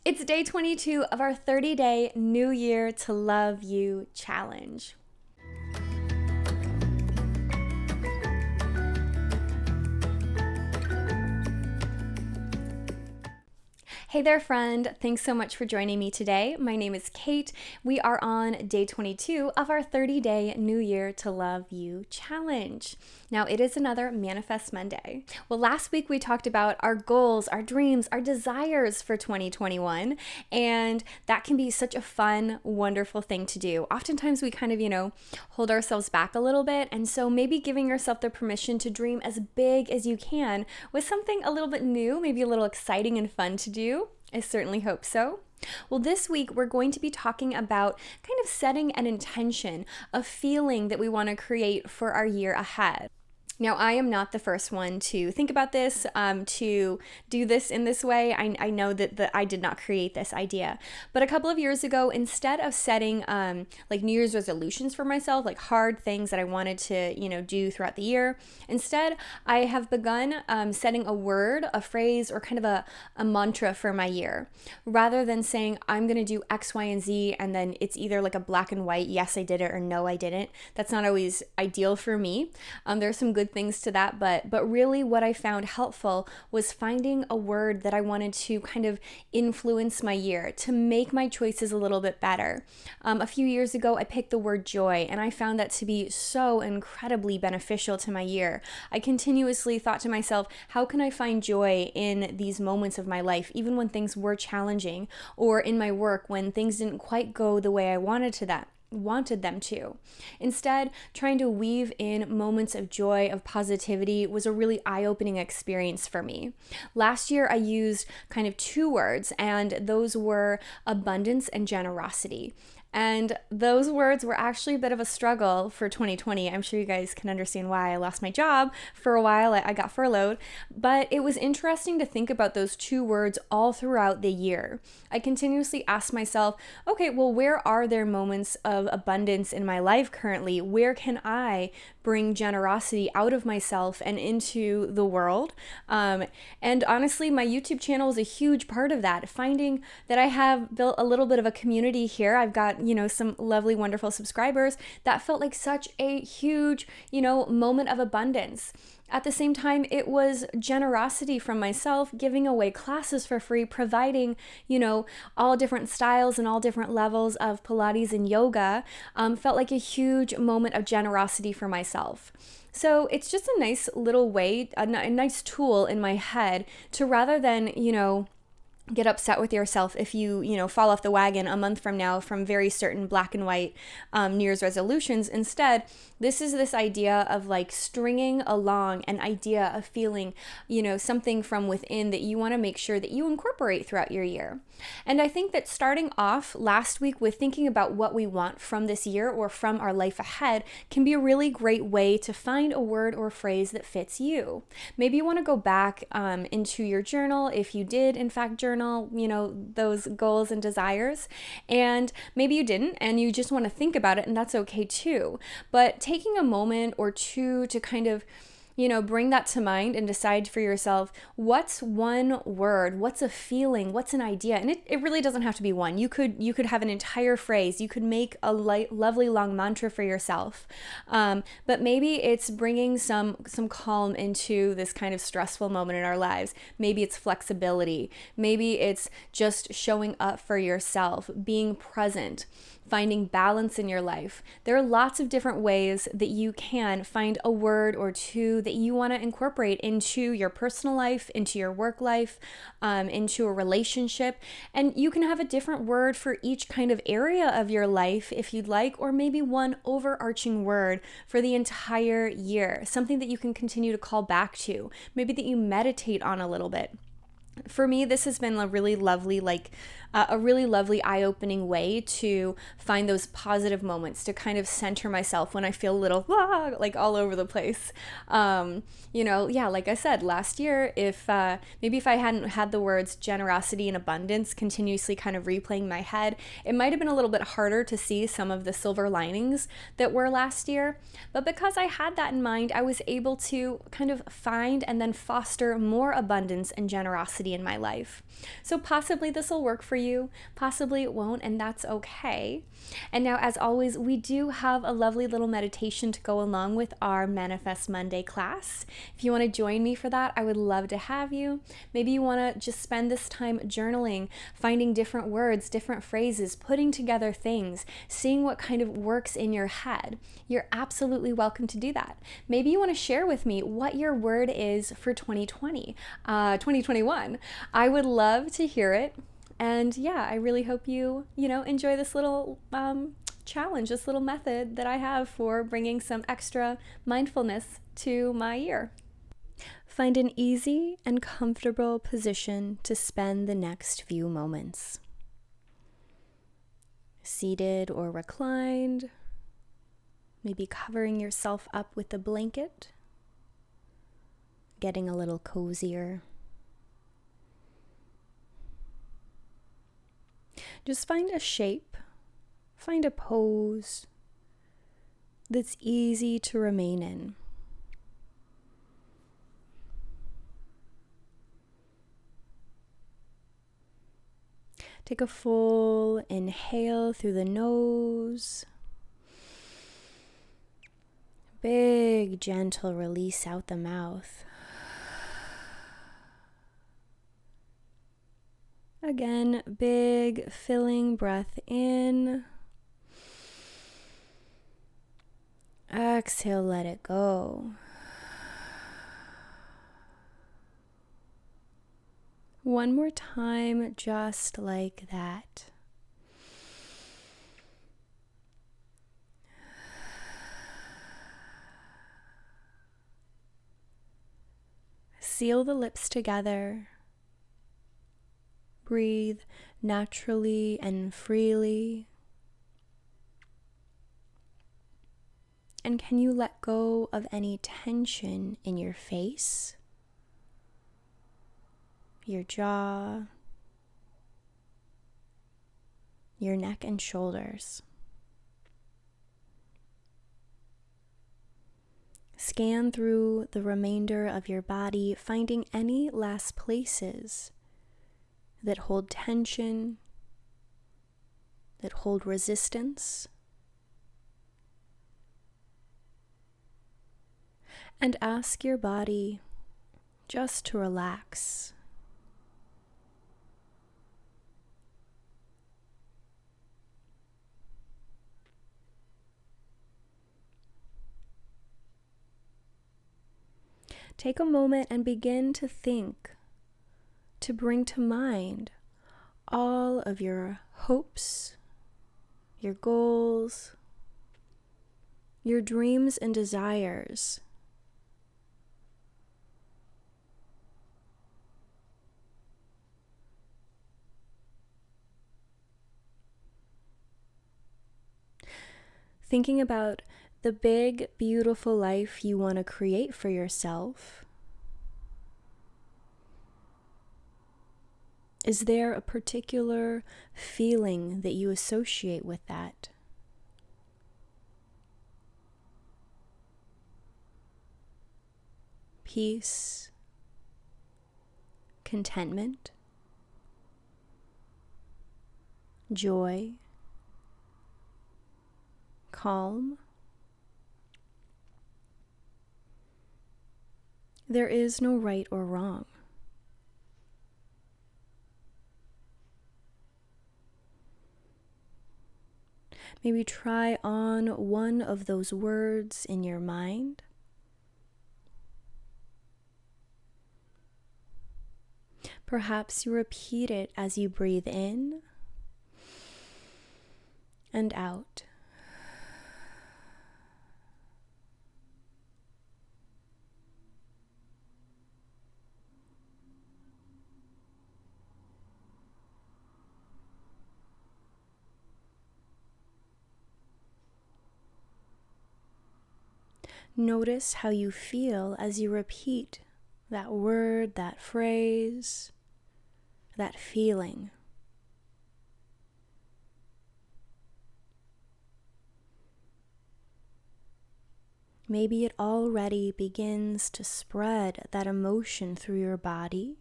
It's day 22 of our 30-day New Year to Love You challenge. Hey there, friend. Thanks so much for joining me today. My name is Kait. We are on day 22 of our 30-day New Year to Love You challenge. Now, it is another Manifest Monday. Well, last week we talked about our goals, our dreams, our desires for 2021, and that can be such a fun, wonderful thing to do. Oftentimes we kind of, hold ourselves back a little bit, and so maybe giving yourself the permission to dream as big as you can with something a little bit new, maybe a little exciting and fun to do. I certainly hope so. Well, this week we're going to be talking about kind of setting an intention, a feeling that we want to create for our year ahead. Now, I am not the first one to think about this, to do this in this way. I know that I did not create this idea. But a couple of years ago, instead of setting like New Year's resolutions for myself, like hard things that I wanted to, do throughout the year, instead, I have begun setting a word, a phrase, or kind of a mantra for my year. Rather than saying, I'm going to do X, Y, and Z, and then it's either like a black and white, yes, I did it, or no, I didn't. That's not always ideal for me. There's some good things to that, but really what I found helpful was finding a word that I wanted to kind of influence my year, to make my choices a little bit better. A few years ago, I picked the word joy, and I found that to be so incredibly beneficial to my year. I continuously thought to myself, how can I find joy in these moments of my life, even when things were challenging, or in my work when things didn't quite go the way I wanted them to. Instead, trying to weave in moments of joy, of positivity was a really eye-opening experience for me. Last year, I used kind of two words, and those were abundance and generosity. And those words were actually a bit of a struggle for 2020. I'm sure you guys can understand why I lost my job for a while. I got furloughed, but it was interesting to think about those two words all throughout the year. I continuously asked myself, okay, well, where are there moments of abundance in my life currently? Where can I bring generosity out of myself and into the world? And honestly, my YouTube channel is a huge part of that. Finding that I have built a little bit of a community here. I've got some lovely, wonderful subscribers. That felt like such a huge, moment of abundance. At the same time, it was generosity from myself, giving away classes for free, providing, all different styles and all different levels of Pilates and yoga, felt like a huge moment of generosity for myself. So it's just a nice little way, a nice tool in my head to, rather than, get upset with yourself if you fall off the wagon a month from now from very certain black and white New Year's resolutions. Instead, this is this idea of like stringing along an idea, a feeling, something from within that you want to make sure that you incorporate throughout your year. And I think that starting off last week with thinking about what we want from this year or from our life ahead can be a really great way to find a word or phrase that fits you. Maybe you want to go back into your journal if you did in fact journal, those goals and desires, and maybe you didn't and you just want to think about it, and that's okay too. But taking a moment or two to kind of bring that to mind and decide for yourself, what's one word, what's a feeling, what's an idea? And it really doesn't have to be one. You could have an entire phrase. You could make a lovely long mantra for yourself. But maybe it's bringing some calm into this kind of stressful moment in our lives. Maybe it's flexibility. Maybe it's just showing up for yourself, being present, finding balance in your life. There are lots of different ways that you can find a word or two that you want to incorporate into your personal life, into your work life, into a relationship. And you can have a different word for each kind of area of your life if you'd like, or maybe one overarching word for the entire year, something that you can continue to call back to, maybe that you meditate on a little bit. For me, this has been a really lovely, eye-opening way to find those positive moments, to kind of center myself when I feel a little all over the place. Like I said, last year, if I hadn't had the words generosity and abundance continuously kind of replaying in my head, it might have been a little bit harder to see some of the silver linings that were last year. But because I had that in mind, I was able to kind of find and then foster more abundance and generosity in my life. So possibly this will work for you. Possibly it won't, and that's okay. And now, as always, we do have a lovely little meditation to go along with our Manifest Monday class. If you want to join me for that, I would love to have you. Maybe you want to just spend this time journaling, finding different words, different phrases, putting together things, seeing what kind of works in your head. You're absolutely welcome to do that. Maybe you want to share with me what your word is for 2021. I would love to hear it. And yeah, I really hope you enjoy this little challenge, this little method that I have for bringing some extra mindfulness to my year. Find an easy and comfortable position to spend the next few moments. Seated or reclined, maybe covering yourself up with a blanket, getting a little cozier. Just find a shape, find a pose that's easy to remain in. Take a full inhale through the nose. Big, gentle release out the mouth. Again, big, filling breath in. Exhale, let it go. One more time, just like that. Seal the lips together. Breathe naturally and freely. And can you let go of any tension in your face, your jaw, your neck and shoulders? Scan through the remainder of your body, finding any last places that hold tension, that hold resistance. And ask your body just to relax. Take a moment and begin to think, to bring to mind all of your hopes, your goals, your dreams and desires. Thinking about the big, beautiful life you want to create for yourself. Is there a particular feeling that you associate with that? Peace, contentment, joy, calm. There is no right or wrong. Maybe try on one of those words in your mind. Perhaps you repeat it as you breathe in and out. Notice how you feel as you repeat that word, that phrase, that feeling. Maybe it already begins to spread that emotion through your body.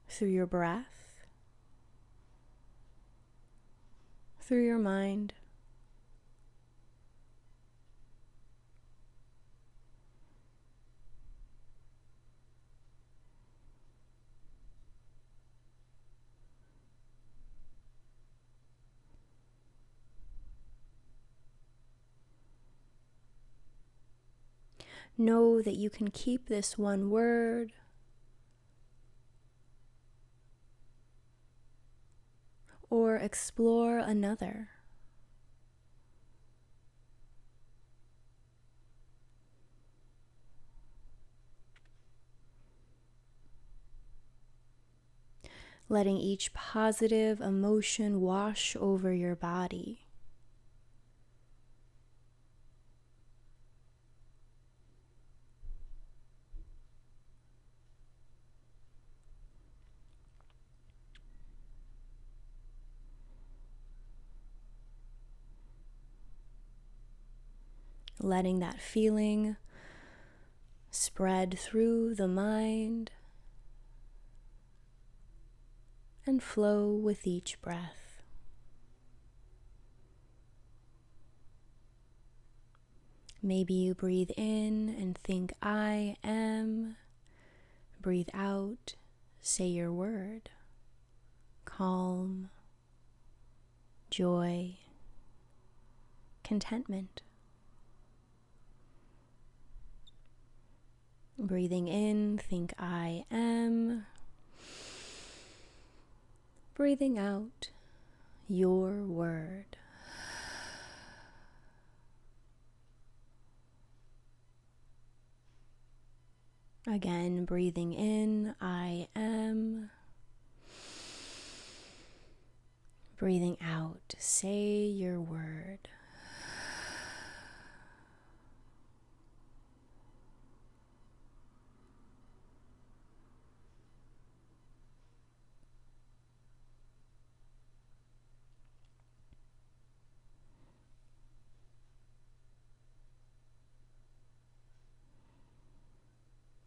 through your breath, through your mind. Know that you can keep this one word or explore another. Letting each positive emotion wash over your body. Letting that feeling spread through the mind and flow with each breath. Maybe you breathe in and think, I am. Breathe out, say your word. Calm, joy, contentment. Breathing in, think I am. Breathing out, your word. Again, breathing in, I am. Breathing out, say your word.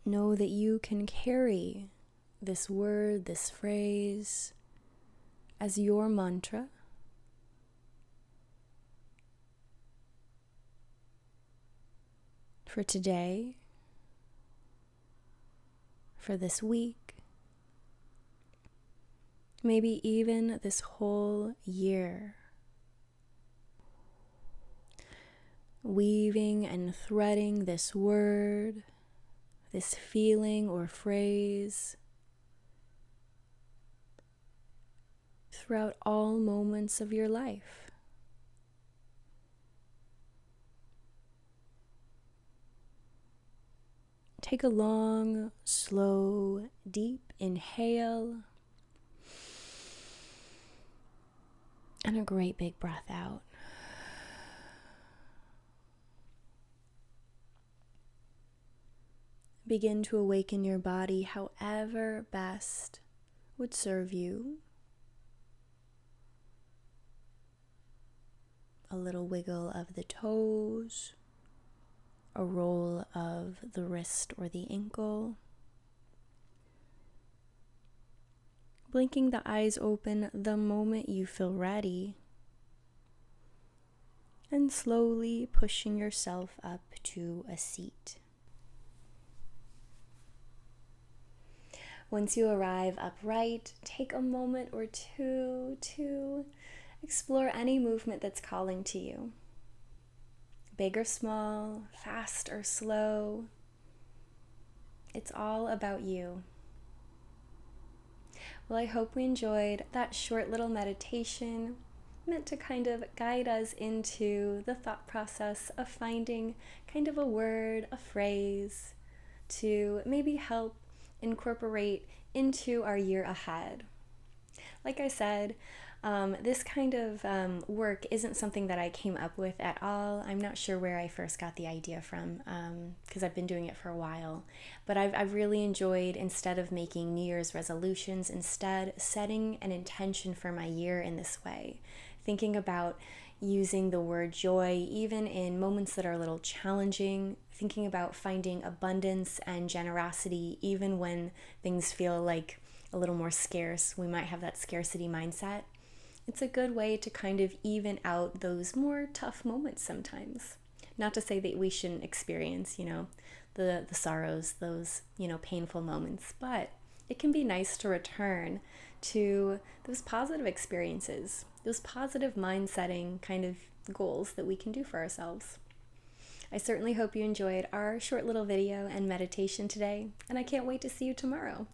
Know that you can carry this word, this phrase, as your mantra. For today, for this week, maybe even this whole year. Weaving and threading this word, this feeling or phrase throughout all moments of your life. Take a long, slow, deep inhale and a great big breath out. Begin to awaken your body however best would serve you. A little wiggle of the toes, a roll of the wrist or the ankle. Blinking the eyes open the moment you feel ready. And slowly pushing yourself up to a seat. Once you arrive upright, take a moment or two to explore any movement that's calling to you. Big or small, fast or slow. It's all about you. Well, I hope we enjoyed that short little meditation meant to kind of guide us into the thought process of finding kind of a word, a phrase to maybe help incorporate into our year ahead. Like I said, this kind of work isn't something that I came up with at all. I'm not sure where I first got the idea from because I've been doing it for a while. But I've really enjoyed, instead of making New Year's resolutions, instead setting an intention for my year in this way. Thinking about using the word joy even in moments that are a little challenging, thinking about finding abundance and generosity even when things feel like a little more scarce, we might have that scarcity mindset. It's a good way to kind of even out those more tough moments sometimes. Not to say that we shouldn't experience, the sorrows, those, painful moments, but it can be nice to return to those positive experiences, those positive mind-setting kind of goals that we can do for ourselves. I certainly hope you enjoyed our short little video and meditation today, and I can't wait to see you tomorrow.